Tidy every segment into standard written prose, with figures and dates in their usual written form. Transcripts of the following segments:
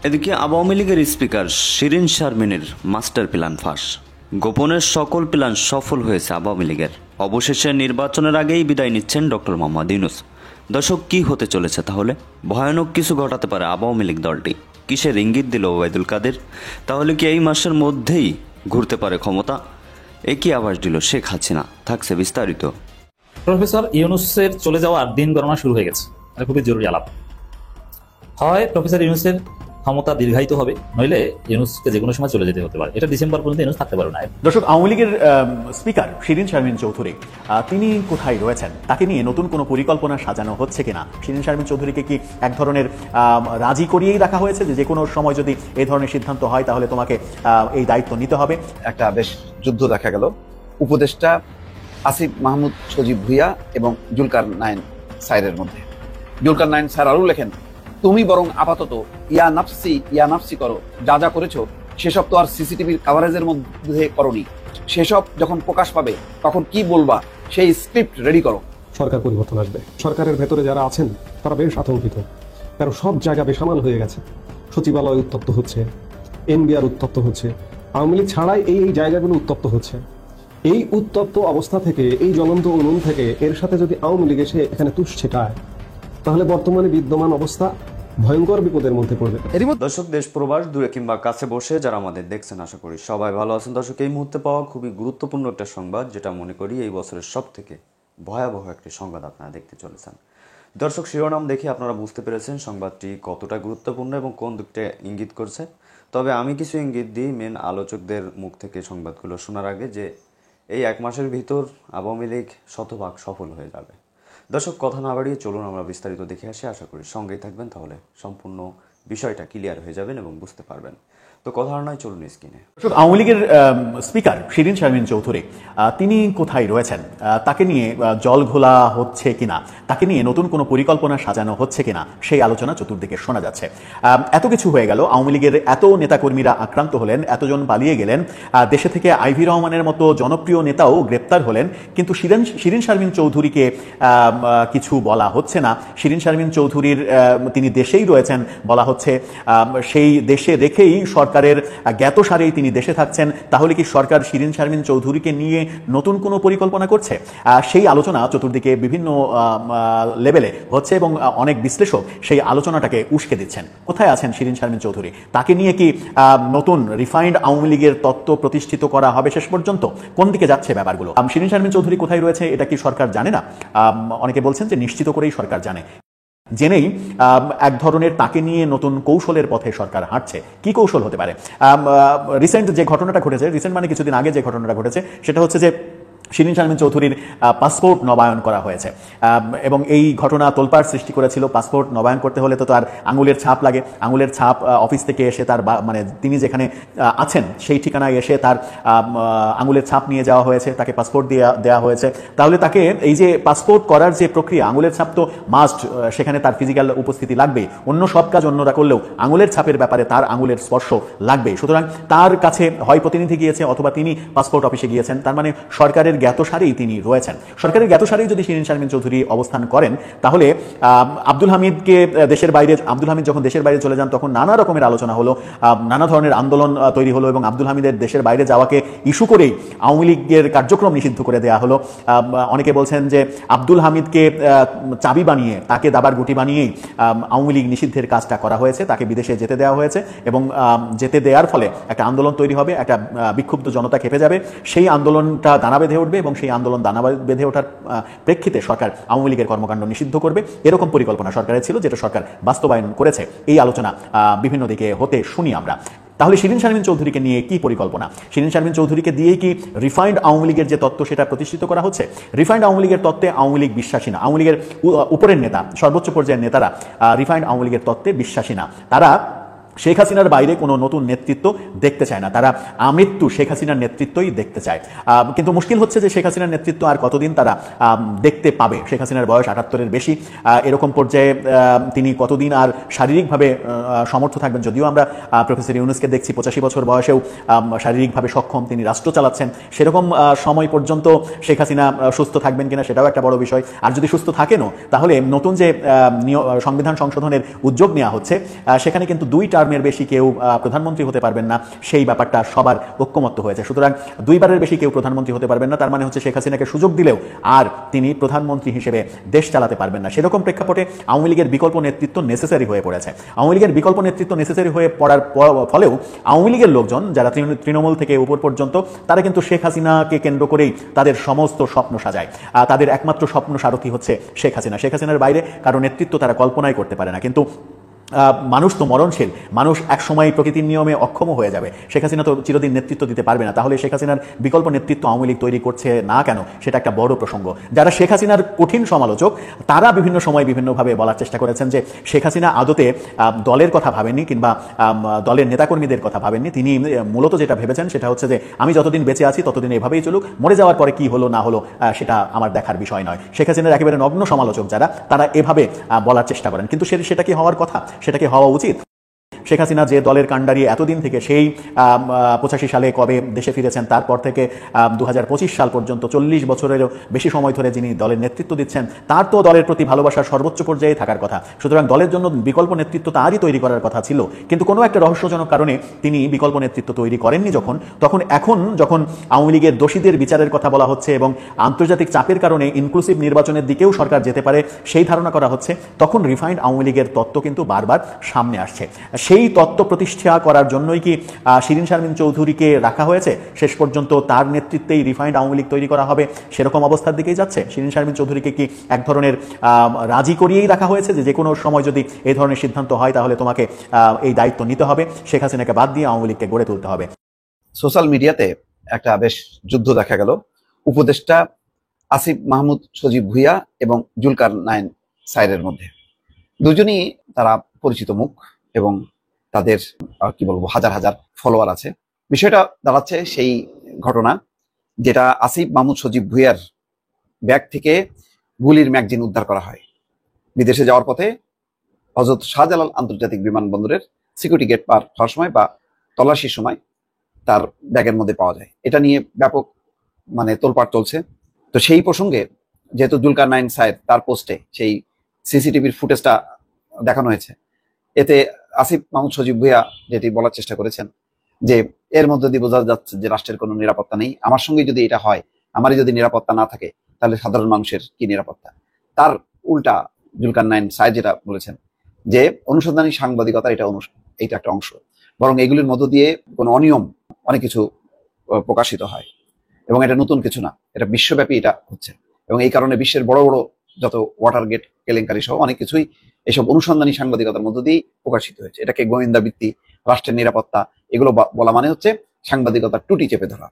এদিকে আওয়ামী লীগের speaker Shirin শারমিনের master plan ফাঁস। গোপনের সকল প্ল্যান সফল হয়েছে আওয়ামী লীগের। অবশেষে নির্বাচনের আগেই বিদায় নিচ্ছেন ডক্টর মোহাম্মদ ইউনূস। দর্শক, কি হতে চলেছে তাহলে? ভয়ানক কিছু ঘটাতে পারে আওয়ামী লীগ দলটি। কিসের ইঙ্গিত দিল ওবায়দুল কাদের? তাহলে কি এই মাসের মধ্যেই ঘুরতে পারে ক্ষমতা? একই আভাস দিল শেখ হাসিনা। থাকছে বিস্তারিত। প্রফেসর ইউনূসের চলে যাওয়ার দিন গণনা শুরু হয়ে গেছে। এটা খুবই জরুরি আলাপ। হয় প্রফেসর ইউনূসের ক্ষমতা দীর্ঘায়িত হবে, নইলে ইউনূসকে যে কোনো সময় চলে যেতে হতে পারে। এটা ডিসেম্বর পর্যন্ত ইউনূস থাকতে পারে না। দর্শক, আওয়ামী লীগের স্পিকার শিরীন শারমিন চৌধুরী তিনি কোথায় রয়েছেন? তাকে নিয়ে নতুন কোনো পরিকল্পনা সাজানো হচ্ছে কিনা? শিরীন শারমিন চৌধুরীকে কি এক ধরনের রাজি করিয়েই রাখা হয়েছে যে কোনো সময় যদি এই ধরনের সিদ্ধান্ত হয় তাহলে তোমাকে এই দায়িত্ব নিতে হবে? একটা বেশ যুদ্ধ দেখা গেল উপদেষ্টা আসিফ মাহমুদ সজীব ভুইয়া এবং জুলকার নাইন স্যারের মধ্যে। জুলকার নাইন স্যার আরও লেখেন, তুমি বরং আপাতত ইয়া নাফসি করো, যা যা করেছো সেসব তো আর সিসিটিভির কাভারেজের মধ্যে করনি। সেসব যখন প্রকাশ পাবে তখন কি বলবা সেই স্ক্রিপ্ট রেডি করো। সরকার পরিবর্তন আসবে। সরকারের ভেতরে যারা আছেন তারা বেশ আতঙ্কিত, কারণ সব জায়গা বেসামাল হয়ে গেছে। সচিবালয় উত্তপ্ত হচ্ছে, এনবিআর উত্তপ্ত হচ্ছে, আওয়ামী লীগ ছাড়াই এই জায়গাগুলো উত্তপ্ত হচ্ছে। এই উত্তপ্ত অবস্থা থেকে, এই জ্বলন্ত উনুন থেকে এর সাথে যদি আওয়ামী লীগ এসে এখানে তুষ ছেটায়, তাহলে বর্তমানে বিদ্যমান অবস্থা ভয়ঙ্কর বিপদের মধ্যে পড়বে। দর্শক, দেশ প্রবাস দূরে কিংবা কাছে বসে যারা আমাদের দেখছেন, আশা করি সবাই ভালো আছেন। দর্শক, এই মুহূর্তে পাওয়া খুবই গুরুত্বপূর্ণ একটা সংবাদ, যেটা মনে করি এই বছরের সব থেকে ভয়াবহ একটি সংবাদ আপনারা দেখতে চলেছেন। দর্শক, শিরোনাম দেখে আপনারা বুঝতে পেরেছেন সংবাদটি কতটা গুরুত্বপূর্ণ এবং কোন দিকটা ইঙ্গিত করছে। তবে আমি কিছু ইঙ্গিত দিই মেন আলোচকদের মুখ থেকে সংবাদগুলো শোনার আগে, যে এই এক মাসের ভিতর আওয়ামী লীগ শতভাগ সফল হয়ে যাবে। দর্শক, কথা না বাড়িয়ে চলুন আমরা বিস্তারিত দেখে আসি। আশা করি সঙ্গেই থাকবেন, তাহলে সম্পূর্ণ বিষয়টা ক্লিয়ার হয়ে যাবেন এবং বুঝতে পারবেন। তো কথা নয়, চলুন স্ক্রিনে। আওয়ামী লীগের স্পিকার শিরীন শারমিন চৌধুরী তিনি কোথায় রয়েছেন? তাকে নিয়ে জল ঘোলা হচ্ছে কিনা, তাকে নিয়ে নতুন কোনো পরিকল্পনা সাজানো হচ্ছে কিনা, সেই আলোচনা চতুর্দিকে শোনা যাচ্ছে। এত কিছু হয়ে গেল, আওয়ামী লীগের এত নেতাকর্মীরা আক্রান্ত হলেন, এতজন পালিয়ে গেলেন, দেশে থেকে আইভি রহমানের মতো জনপ্রিয় নেতাও গ্রেপ্তার হলেন, কিন্তু শিরীন শারমিন চৌধুরীকে কিছু বলা হচ্ছে না। শিরীন শারমিন চৌধুরীর তিনি দেশেই রয়েছেন বলা হচ্ছে। সেই দেশে রেখেই সরকারের জ্ঞাতসারেই তিনি দেশে থাকছেন। তাহলে কি সরকার শিরীন শারমিন চৌধুরীকে নিয়ে নতুন কোনো পরিকল্পনা করছে? সেই আলোচনা চতুর্দিকে বিভিন্ন লেভেলে হচ্ছে এবং অনেক বিশ্লেষক সেই আলোচনাটাকে উস্কে দিচ্ছেন। কোথায় আছেন শিরীন শারমিন চৌধুরী? তাকে নিয়ে কি নতুন রিফাইন্ড আওয়ামী লীগের তত্ত্ব প্রতিষ্ঠিত করা হবে শেষ পর্যন্ত? কোন দিকে যাচ্ছে ব্যাপারগুলো? শিরীন শারমিন চৌধুরী কোথায় রয়েছে এটা কি সরকার জানে না? অনেকে বলছেন যে নিশ্চিত করেই সরকার জানে। জেনেই এক ধরনের তাকে নিয়ে নতুন কৌশলের পথে সরকার হাঁটছে। কি কৌশল হতে পারে? রিসেন্ট যে ঘটনাটা ঘটেছে, রিসেন্ট মানে কিছুদিন আগে যে ঘটনাটা ঘটেছে, সেটা হচ্ছে যে শিরীন শারমিন চৌধুরীর পাসপোর্ট নবায়ন করা হয়েছে এবং এই ঘটনা তোলপাড় সৃষ্টি করেছিল। পাসপোর্ট নবায়ন করতে হলে তো তার আঙুলের ছাপ লাগে। আঙুলের ছাপ অফিস থেকে এসে তার মানে তিনি যেখানে আছেন সেই ঠিকানায় এসে তার আঙুলের ছাপ নিয়ে যাওয়া হয়েছে, তাকে পাসপোর্ট দেওয়া হয়েছে। তাহলে তাকে এই যে পাসপোর্ট করার যে প্রক্রিয়া, আঙুলের ছাপ তো মাস্ট, সেখানে তার ফিজিক্যাল উপস্থিতি লাগবে। অন্য সব কাজ অন্যরা করলেও আঙুলের ছাপের ব্যাপারে তার আঙুলের স্পর্শ লাগবে। সুতরাং তার কাছে হয় প্রতিনিধি গিয়েছে অথবা তিনি পাসপোর্ট অফিসে গিয়েছেন। তার মানে সরকারের জ্ঞাতসারেই তিনি রয়েছেন। সরকারের জ্ঞাতসারেই যদি শিরীন শারমিন চৌধুরী অবস্থান করেন, তাহলে আব্দুল হামিদকে দেশের বাইরে, আব্দুল হামিদ যখন দেশের বাইরে চলে যান তখন নানা রকমের আলোচনা হলো, নানা ধরনের আন্দোলন তৈরি হলো এবং আব্দুল হামিদের দেশের বাইরে যাওয়াকে ইস্যু করেই আওয়ামী লীগের কার্যক্রম নিষিদ্ধ করে দেওয়া হলো। অনেকে বলছেন যে আব্দুল হামিদকে চাবি বানিয়ে, তাকে দাবার গুটি বানিয়েই আওয়ামী লীগ নিষিদ্ধের কাজটা করা হয়েছে। তাকে বিদেশে যেতে দেওয়া হয়েছে এবং যেতে দেওয়ার ফলে একটা আন্দোলন তৈরি হবে, একটা বিক্ষুব্ধ জনতা খেপে যাবে। সেই আন্দোলনটা দানা বেঁধে উঠবে এবং সেই আন্দোলন দানা বেঁধে ওঠার প্রেক্ষিতে সরকার আওয়ামী লীগের কর্মকাণ্ড নিষিদ্ধ করবে। এরকম পরিকল্পনা সরকারের ছিল, যেটা সরকার বাস্তবায়ন করেছে। এই আলোচনা বিভিন্ন দিকে হতে শুনি আমরা। তাহলে শিরীন শারমিন চৌধুরীকে নিয়ে কি পরিকল্পনা? শিরীন শারমিন চৌধুরীকে দিয়েই কি রিফাইন্ড আওয়ামী লীগের যে তত্ত্ব সেটা প্রতিষ্ঠিত করা হচ্ছে? রিফাইন্ড আওয়ামী লীগের তত্ত্বে আওয়ামী লীগ বিশ্বাসী না। আওয়ামী লীগের উপরের নেতা, সর্বোচ্চ পর্যায়ের নেতারা রিফাইন্ড আওয়ামী লীগের তত্ত্বে বিশ্বাসী না। তারা শেখ হাসিনার বাইরে কোনো নতুন নেতৃত্ব দেখতে চায় না। তারা আমৃত্যু শেখ হাসিনার নেতৃত্বই দেখতে চায়। কিন্তু মুশকিল হচ্ছে যে শেখ হাসিনার নেতৃত্ব আর কতদিন তারা দেখতে পাবে? শেখ হাসিনার বয়স ৭৮-এর বেশি। এরকম পর্যায়ে তিনি কতদিন আর শারীরিকভাবে সমর্থ থাকবেন? যদিও আমরা প্রফেসর ইউনূসকে দেখছি ৮৫ বছর বয়সেও শারীরিকভাবে সক্ষম, তিনি রাষ্ট্র চালাচ্ছেন। সেরকম সময় পর্যন্ত শেখ হাসিনা সুস্থ থাকবেন কিনা সেটাও একটা বড় বিষয়। আর যদি সুস্থ থাকেনও, তাহলে নতুন যে সংবিধান সংশোধনের উদ্যোগ নেওয়া হচ্ছে, সেখানে কিন্তু 2 টার্ম টার্মের বেশি কেউ প্রধানমন্ত্রী হতে পারবেন না, সেই ব্যাপারটা সবার ঐক্যমত্য হয়েছে। সুতরাং 2 বারের বেশি কেউ প্রধানমন্ত্রী হতে পারবেন না, তার মানে হচ্ছে শেখ হাসিনাকে সুযোগ দিলেও আর তিনি প্রধানমন্ত্রী হিসেবে দেশ চালাতে পারবেন না। সেরকম প্রেক্ষাপটে আওয়ামী লীগের বিকল্প নেতৃত্ব নেসেসারি হয়ে পড়েছে। আওয়ামী লীগের বিকল্প নেতৃত্ব নেসেসারি হয়ে পড়ার ফলেও আওয়ামী লীগের লোকজন যারা তৃণমূল থেকে উপর পর্যন্ত, তারা কিন্তু শেখ হাসিনাকে কেন্দ্র করেই তাদের সমস্ত স্বপ্ন সাজায়। তাদের একমাত্র স্বপ্ন সারথি হচ্ছে শেখ হাসিনা। শেখ হাসিনার বাইরে কারো নেতৃত্ব তারা কল্পনাই করতে পারে না। কিন্তু মানুষ তো মরণশীল, মানুষ একসময় প্রকৃতির নিয়মে অক্ষম হয়ে যাবে। শেখ হাসিনা তো চিরদিন নেতৃত্ব দিতে পারবে না। তাহলে শেখ হাসিনার বিকল্প নেতৃত্ব আওয়ামী লীগ তৈরি করছে না কেন, সেটা একটা বড় প্রসঙ্গ। যারা শেখ হাসিনার কঠিন সমালোচক, তারা বিভিন্ন সময় বিভিন্নভাবে বলার চেষ্টা করেছেন যে শেখ হাসিনা আদতে দলের কথা ভাবেননি, কিংবা দলের নেতাকর্মীদের কথা ভাবেননি। তিনি মূলত যেটা ভেবেছেন সেটা হচ্ছে যে আমি যতদিন বেঁচে আছি ততদিন এভাবেই চলুক, মরে যাওয়ার পরে কি হলো না হলো সেটা আমার দেখার বিষয় নয়। শেখ হাসিনার একেবারে নগ্ন সমালোচক যারা, তারা এভাবে বলার চেষ্টা করেন। কিন্তু সেটা কি হওয়ার কথা? সেটা কি হওয়া উচিত? শেখ হাসিনা যে দলের কাণ্ডারি এতদিন থেকে, সেই 85 সালে কবে দেশে ফিরেছেন, তারপর থেকে 2025 সাল পর্যন্ত 40 বছরেরও বেশি সময় ধরে যিনি দলের নেতৃত্ব দিচ্ছেন, তার তো দলের প্রতি ভালোবাসার সর্বোচ্চ পর্যায়ে থাকার কথা। সুতরাং দলের জন্য বিকল্প নেতৃত্ব তারই তৈরি করার কথা ছিল। কিন্তু কোনো একটা রহস্যজনক কারণে তিনি বিকল্প নেতৃত্ব তৈরি করেননি। এখন যখন আওয়ামী লীগের দোষীদের বিচারের কথা বলা হচ্ছে এবং আন্তর্জাতিক চাপের কারণে ইনক্লুসিভ নির্বাচনের দিকেও সরকার যেতে পারে সেই ধারণা করা হচ্ছে, তখন রিফাইন্ড আওয়ামী লীগের তত্ত্ব কিন্তু বারবার সামনে আসছে। সেই তত্ত্ব প্রতিষ্ঠা করার জন্যই কি শিরীন শারমিন চৌধুরীকে রাখা হয়েছে? শেষ পর্যন্ত তার নেতৃত্বেই রিফাইন্ড আওয়ামী লীগ তৈরি করা হবে, সেরকম অবস্থার দিকেই যাচ্ছে। শিরীন শারমিন চৌধুরীকে কি এক ধরনের রাজি করিয়েই রাখা হয়েছে যে কোনো সময় যদি এই ধরনের সিদ্ধান্ত হয় তাহলে তোমাকে এই দায়িত্ব নিতে হবে, শেখ হাসিনাকে বাদ দিয়ে আওয়ামী লীগকে গড়ে তুলতে হবে? সোশ্যাল মিডিয়াতে একটা বেশ যুদ্ধ দেখা গেল উপদেষ্টা আসিফ মাহমুদ সজীব ভুইয়া এবং জুলকার নাইন সাইরের মধ্যে। দুজনই তারা পরিচিত মুখ এবং তাদের কি বলবো হাজার হাজার ফলোয়ার আছে। বিষয়টা দাঁড়াচ্ছে সেই ঘটনা যেটা আসিফ মাহমুদ সজীব ভুইয়ার ব্যাগ থেকে গুলির ম্যাগজিন উদ্ধার করা হয়। বিদেশে যাওয়ার পথে হযরত শাহজালাল আন্তর্জাতিক বিমানবন্দরের সিকিউরিটি গেট পার হওয়ার সময় বা তল্লাশির সময় তার ব্যাগের মধ্যে পাওয়া যায়। এটা নিয়ে ব্যাপক তোলপাড় চলছে। তো সেই প্রসঙ্গে যেহেতু জুলকার নাইন সাইর তার পোস্টে সেই সিসিটিভির ফুটেজটা দেখানো হয়েছে, এতে আসিফ মাহমুদ সজীব ভুইয়া যেটি বলার চেষ্টা করেছেন যে এর মধ্যে দিয়ে বোঝা যাচ্ছে যে রাষ্ট্রের কোনো নিরাপত্তা নেই। আমার সঙ্গে যদি এটা হয়, আমারই যদি নিরাপত্তা না থাকে, তাহলে সাধারণ মানুষের কি নিরাপত্তা? তার উল্টা জুলকার নাইন সাইর যেটা বলেছেন যে অনুসন্ধানী সাংবাদিকতার এটা একটা অংশ, বরং এগুলির মধ্য দিয়ে কোনো অনিয়ম অনেক কিছু প্রকাশিত হয় এবং এটা নতুন কিছু না, এটা বিশ্বব্যাপী এটা হচ্ছে। এবং এই কারণে বিশ্বের বড় বড় যত ওয়াটারগেট কেলেঙ্কারি সহ অনেক কিছুই এসব অনুসন্ধানী সাংবাদিকতার মধ্য দিয়ে প্রকাশিত হয়েছে। এটাকে গোয়েন্দা বৃত্তি, রাষ্ট্রের নিরাপত্তা, এগুলো বলা মানে হচ্ছে সাংবাদিকতার টুটি চেপে ধরা।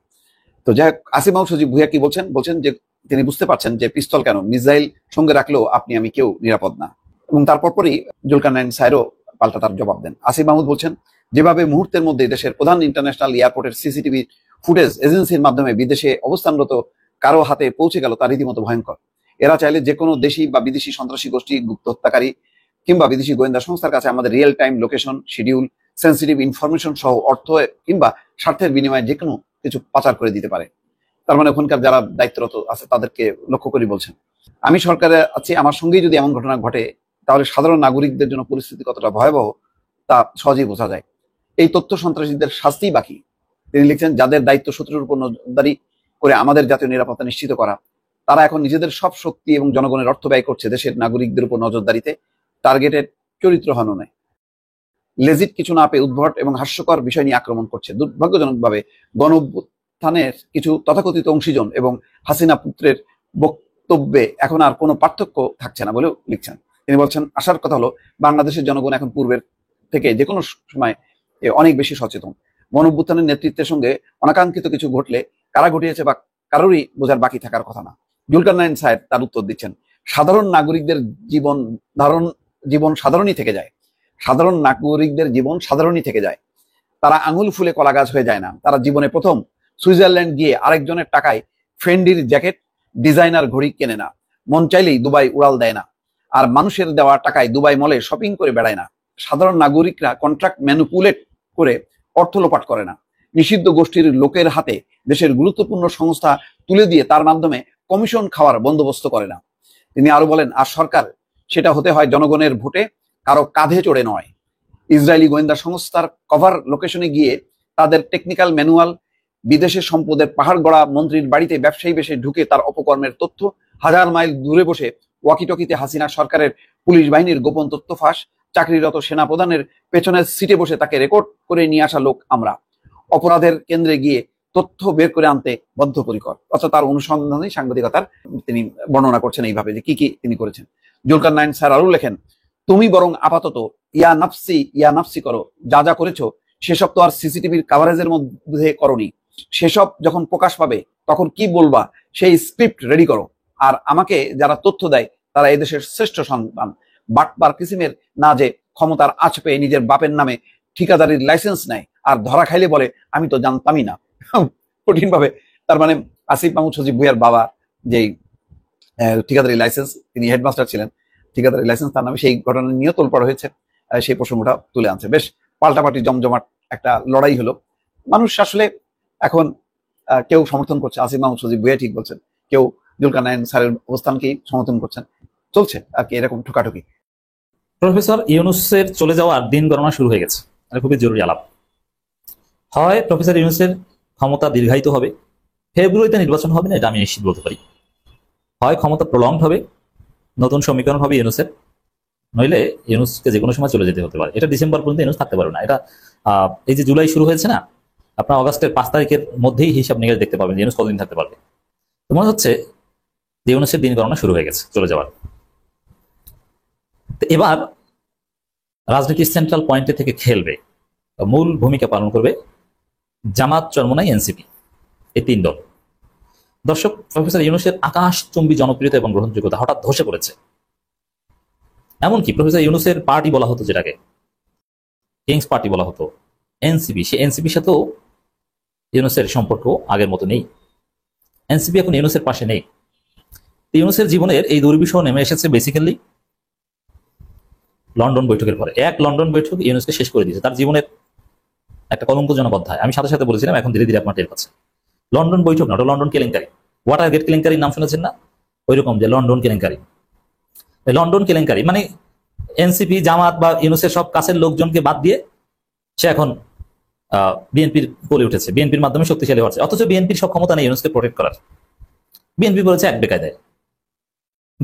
তো যাই হোক, আসিফ মাহমুদ সজীব ভুইয়া কি বলছেন যে তিনি বুঝতে পারছেন যে পিস্তল কেন, মিসাইল সঙ্গে রাখলেও আপনি আমি কেউ নিরাপদ না। এবং তারপরই জুলকার নাইন সাইরও পাল্টা তার জবাব দেন। আসিফ মাহমুদ বলছেন, যেভাবে মুহূর্তের মধ্যে দেশের প্রধান ইন্টারন্যাশনাল এয়ারপোর্টের সিসিটিভি ফুটেজ এজেন্সির মাধ্যমে বিদেশে অবস্থানরত কারো হাতে পৌঁছে গেল, তা রীতিমতো ভয়ঙ্কর। এরা চাইলে যে কোনো দেশি বা বিদেশি সন্ত্রাসী গোষ্ঠী, গুপ্ত হত্যাকারী কিংবা বিদেশি গোয়েন্দা সংস্থার কাছে আমাদের real time location, schedule, sensitive information সহ অর্থ কিংবা স্বার্থের বিনিময়ে যে কোনো কিছু পাচার করে দিতে পারে। তার মানে ওখানকার যারা দায়িত্বরত আছে তাদেরকে লক্ষ্য করে বলছেন, আমি সরকারে আছি, আমার সঙ্গেই যদি এমন ঘটনা ঘটে তাহলে সাধারণ নাগরিকদের জন্য পরিস্থিতি কতটা ভয়াবহ তা সহজেই বোঝা যায়। এই তথ্য সন্ত্রাসীদের শাস্তিই বাকি। তিনি লিখছেন, যাদের দায়িত্ব শত্রুর উপর নজরদারি করে আমাদের জাতীয় নিরাপত্তা নিশ্চিত করা, তারা এখন নিজেদের সব শক্তি এবং জনগণের অর্থ ব্যয় করছে দেশের নাগরিকদের উপর নজরদারিতে। টার্গেটের চরিত্র হননে লেজিট কিছু না পেয়ে উদ্ভট এবং হাস্যকর বিষয় নিয়ে আক্রমণ করছে। দুর্ভাগ্যজনকভাবে গণ অভ্যুত্থানের কিছু তথাকথিত অংশীজন এবং হাসিনা পুত্রের বক্তব্যে এখন আর কোনো পার্থক্য থাকছে না বলেও লিখছেন। তিনি বলছেন, আসার কথা হলো বাংলাদেশের জনগণ এখন পূর্বের থেকে যে কোনো সময় অনেক বেশি সচেতন। গণ অভ্যুত্থানের নেতৃত্বের সঙ্গে অনাকাঙ্ক্ষিত কিছু ঘটলে কারা ঘটিয়েছে বা কারোরই বোঝার বাকি থাকার কথা না। জুলকার নাইন সাহেব তার উত্তর দিচ্ছেন, সাধারণ নাগরিকদের জীবন সাধারণই থেকে যায়। সাধারণ নাগরিকদের জীবন সাধারণই থেকে যায়। তারা আঙুল ফুলে কলা গাছ হয়ে যায় না। তারা জীবনে প্রথম সুইজারল্যান্ড গিয়ে আরেকজনের টাকায় ফেন্ডির জ্যাকেট, ডিজাইনার ঘড়ি কেনে না। মন চাইলেই দুবাই উড়াল দেয় না। আর মানুষের দেওয়া টাকায় দুবাই মলে শপিং করে বেড়ায় না। সাধারণ নাগরিকরা কন্ট্রাক্ট ম্যানুপুলেট করে অর্থ লোপাট করে না। নিষিদ্ধ গোষ্ঠীর লোকের হাতে দেশের গুরুত্বপূর্ণ সংস্থা তুলে দিয়ে তার মাধ্যমে কমিশন খাওয়ার বন্দোবস্ত করে না। তিনি আরো বলেন, আর সরকার সেটা হতে হয় জনগণের ভোটে, কারো কাঁধে চড়ে নয়। ইসরায়েলি গোয়েন্দা সংস্থার কভার লোকেশনে গিয়ে তাদের টেকনিক্যাল ম্যানুয়াল, বিদেশের সম্পদের পাহাড় গড়া মন্ত্রীর বাড়িতে ব্যবসায়ী বেশে ঢুকে তার অপকর্মের তথ্য, হাজার মাইল দূরে বসে ওয়াকিটকিতে হাসিনা সরকারের পুলিশ বাহিনীর গোপন তথ্য ফাঁস, চাকরিরত সেনাপ্রধানের পেছনের সিটে বসে তাকে রেকর্ড করে নিয়ে আসা লোক আমরা। অপরাধের কেন্দ্রে গিয়ে তথ্য বের করে আনতে বদ্ধপরিকর। অর্থাৎ তার অনুসন্ধানে সাংবাদিকতার তিনি বর্ণনা করছেন এইভাবে যে কি কি তিনি করেছেন। জুলকার নাইন স্যার আরও লেখেন, তুমি বরং আপাতত ইয়া নাফসি করো, যা যা করেছো সেসব তো আর সিসিটিভির কাভারেজের মধ্যে করনি। সেসব যখন প্রকাশ পাবে তখন কি বলবা সেই স্ক্রিপ্ট রেডি করো। আর আমাকে যারা তথ্য দেয় তারা এদেশের শ্রেষ্ঠ সন্তান। বাটবার কিসিমের না যে ক্ষমতার আঁচ পেয়ে নিজের বাপের নামে ঠিকাদারির লাইসেন্স নেয় আর ধরা খাইলে বলে আমি তো জানতামই না। কঠিন ভাবে তার মানে আসিফ মাহমুদ সজীব ভুইয়ার বাবা যেই ঠিকাদারি লাইসেন্স, তিনি হেডমাস্টার ছিলেন, ঠিকাদারি লাইসেন্স তার নামে, সেই ঘটনা নিয়ে তোলপাড় হয়েছে, সেই প্রসঙ্গটা তুলে আনছে। বেশ পাল্টাপাল্টি জমজমাট একটা লড়াই হলো। মানুষ আসলে এখন কেউ সমর্থন করছে আসিফ মাহমুদ সজীব ভুইয়া, ঠিক বলছেন, কেউ জুলকার নাইন স্যারের অবস্থানকেই সমর্থন করছেন, চলছে আর কি এরকম ঠোকাঠুকি। প্রফেসর ইউনুসের চলে যাওয়ার দিন গণনা শুরু হয়ে গেছে। এটা খুবই জরুরি আলাপ। হয় প্রফেসর ইউনুসের ক্ষমতা দীর্ঘায়িত হবে, ফেব্রুয়ারিতে নির্বাচন হবে না, এটা আমি নিশ্চিত বলতে পারি। হয় ক্ষমতা প্রলংড হবে, নতুন সমীকরণ হবে ইউনুসের, নইলে ইউনুসকে যে কোনো সময় চলে যেতে হতে পারে। এটা ডিসেম্বর পর্যন্ত ইউনুস থাকতে পারবে না। এটা এই যে জুলাই শুরু হয়েছে না, আপনার অগাস্টের 5 তারিখের মধ্যেই হিসাব নিকাশ দেখতে পাবেন যে ইউনুস কতদিন থাকতে পারবে। তো মনে হচ্ছে যে ইউনুসের দিন গণনা শুরু হয়ে গেছে চলে যাওয়ার। তো এবার রাজনীতির সেন্ট্রাল পয়েন্টে থেকে খেলবে, মূল ভূমিকা পালন করবে জামাত, চরমোনাই, এনসিপি, এই 3 দল। দর্শক, প্রফেসর ইউনুসের আকাশচুম্বী জনপ্রিয়তা এবং গ্রহণযোগ্যতা হঠাৎ ধসে পড়েছে। এমনকি প্রফেসর ইউনুসের পার্টি বলা হতো, যেটাকে কিংস পার্টি বলা হতো, এনসিপি, সে এনসিপির সাথেও ইউনুসের সম্পর্ক আগের মতো নেই। এনসিপি এখন ইউনুসের পাশে নেই। ইউনুসের জীবনের এই দুর্বিষহ নেমে এসেছে বেসিক্যালি লন্ডন বৈঠকের পরে। এক লন্ডন বৈঠক ইউনুসকে শেষ করে দিয়েছে, তার জীবনের একটা কলঙ্কজনক অধ্যায়। আমি সাথে সাথে বলেছিলাম, এখন ধীরে ধীরে আপনার টের পাচ্ছে। লন্ডন বৈঠক না, ওটা লন্ডন কেলেঙ্কারি। ওয়াটার গেট কেলেঙ্কারির নাম শুনেছেন না? ওইরকম যে লন্ডন কেলেঙ্কারি। লন্ডন কেলেঙ্কারি মানে এনসিপি, জামাত বা ইউনুসের সব কাছের লোকজনকে বাদ দিয়ে সে এখন বিএনপির কোলে উঠেছে, বিএনপির মাধ্যমে শক্তিশালী হচ্ছে। অথচ বিএনপির সব ক্ষমতা নেই ইউনুসকে প্রোটেক্ট করার। বিএনপি বলেছে এক বেকায়দায়,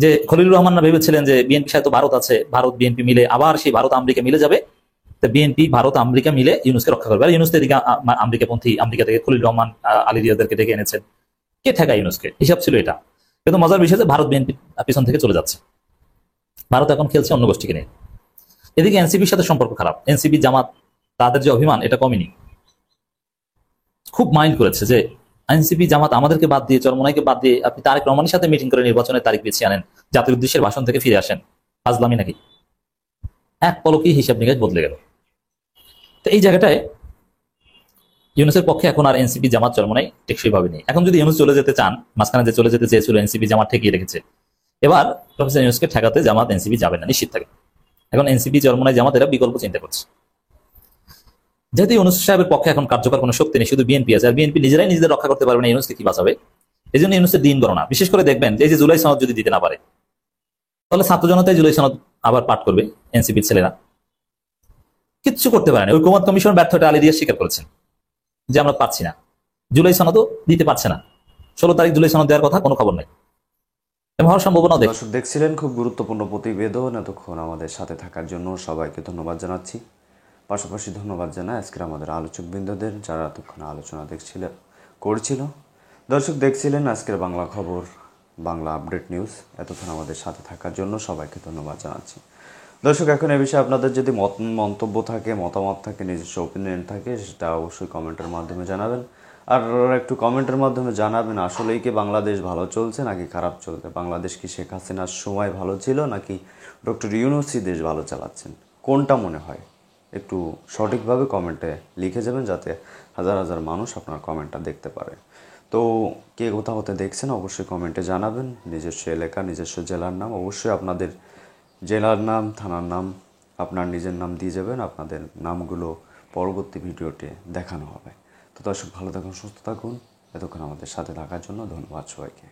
যে খলিলুর রহমানরা ভেবেছিলেন যে বিএনপি সাথে ভারত আছে, ভারত বিএনপি মিলে আবার সেই ভারত আমেরিকা মিলে যাবে, তো বিএনপি ভারত আমেরিকা মিলে ইউনুসকে রক্ষা করবে। আর ইউনুস এদিকে আমেরিকাপন্থী, আমেরিকা থেকে খলিল রহমান, আলী রিয়াদেরকে ডেকে এনেছেন। কে ঠেকায় ইউনুসকে? হিসাব ছিল এটা। কিন্তু মজার বিষয় যে ভারত বিএনপি পিছন থেকে চলে যাচ্ছে, ভারত এখন খেলছে অন্য গোষ্ঠীকে নিয়ে। এদিকে এনসিপির সাথে সম্পর্ক খারাপ, এনসিপি জামাত তাদের যে অভিমান এটা কমেনি, খুব মাইন্ড করেছে যে এনসিপি জামাত আমাদেরকে বাদ দিয়ে, চরমোনাইকে বাদ দিয়ে আপনি তারেক রহমানের সাথে মিটিং করে নির্বাচনের তারিখ পিছিয়ে আনেন, জাতির উদ্দেশ্যের ভাষণ থেকে ফিরে আসেন, ফাজলামি নাকি? এক পলকেই হিসাব নিকাশ বদলে গেল। তো এই জায়গাটায় ইউনুসের পক্ষে এখন আর এনসিপি জামাত চরমোনাই টেকসই ভাবে নেই। এখন যদি ইউনুস চলে যেতে চান, মাঝখানে যে চলে যেতে চেয়েছিল এনসিপি জামাত ঠেকিয়ে রেখেছে, এবার প্রফেসর ইউনুসকে ঠেকাতে জামাত এনসিপি যাবে না, নিশ্চিত থাকে। এখন এনসিপি, চরমোনাই, জামাত এরা বিকল্প চিন্তা করছে। যেহেতু ইউনুস সাহেবের পক্ষে এখন কার্যকর কোনো শক্তি নেই, শুধু বিএনপি আছে, আর বিএনপি নিজেরাই নিজেদের রক্ষা করতে পারবে না, ইউনুসকে কি বাঁচাবে? এই জন্য ইউনুসের দিন গণনা। বিশেষ করে দেখবেন যে এই যে জুলাই সনদ যদি দিতে না পারে, তাহলে ছাত্র জনতাই জুলাই সনদ আবার পাঠ করবে, এনসিপির ছেলেরা কিচ্ছু করতে পারে না। ঐকমত্য কমিশন ব্যর্থতা আলী রিয়াজ স্বীকার করেছেন যে আমরা পাচ্ছি না, জুলাই সনদও দিতে পারছে না। 16 তারিখ জুলাই সনদ দেওয়ার কথা, কোনো খবর নেই, হওয়ার সম্ভাবনা দেখ। দর্শক, দেখছিলেন খুব গুরুত্বপূর্ণ প্রতিবেদন। এতক্ষণ আমাদের সাথে থাকার জন্য সবাইকে ধন্যবাদ জানাচ্ছি। পাশাপাশি ধন্যবাদ জানাই আজকের আমাদের আলোচক বৃন্দদের, যারা এতক্ষণ আলোচনা করছিল। দর্শক, দেখছিলেন আজকের বাংলা খবর, বাংলা আপডেট নিউজ। এতক্ষণ আমাদের সাথে থাকার জন্য সবাইকে ধন্যবাদ জানাচ্ছি। দর্শক, এখন এ বিষয়ে আপনাদের যদি মন্তব্য থাকে, মতামত থাকে, নিজস্ব ওপিনিয়ন থাকে, সেটা অবশ্যই কমেন্টের মাধ্যমে জানাবেন। আর একটু কমেন্টের মাধ্যমে জানাবেন আসলেই কি বাংলাদেশ ভালো চলছে নাকি খারাপ চলছে, বাংলাদেশ কি শেখ হাসিনার সময় ভালো ছিল নাকি ডক্টর ইউনূসই দেশ ভালো চালাচ্ছেন, কোনটা মনে হয় একটু সঠিকভাবে কমেন্টে লিখে যাবেন, যাতে হাজার হাজার মানুষ আপনার কমেন্টটা দেখতে পারে। তো কে কোথাও হতে দেখছেন অবশ্যই কমেন্টে জানাবেন। নিজস্ব এলাকা, নিজস্ব জেলার নাম, অবশ্যই আপনাদের জেলার নাম, থানার নাম, আপনার নিজের নাম দিয়ে যাবেন। আপনাদের নামগুলো পরবর্তী ভিডিওতে দেখানো হবে। তো দর্শক, ভালো থাকুন, সুস্থ থাকুন। এতক্ষণ আমাদের সাথে থাকার জন্য ধন্যবাদ সবাইকে।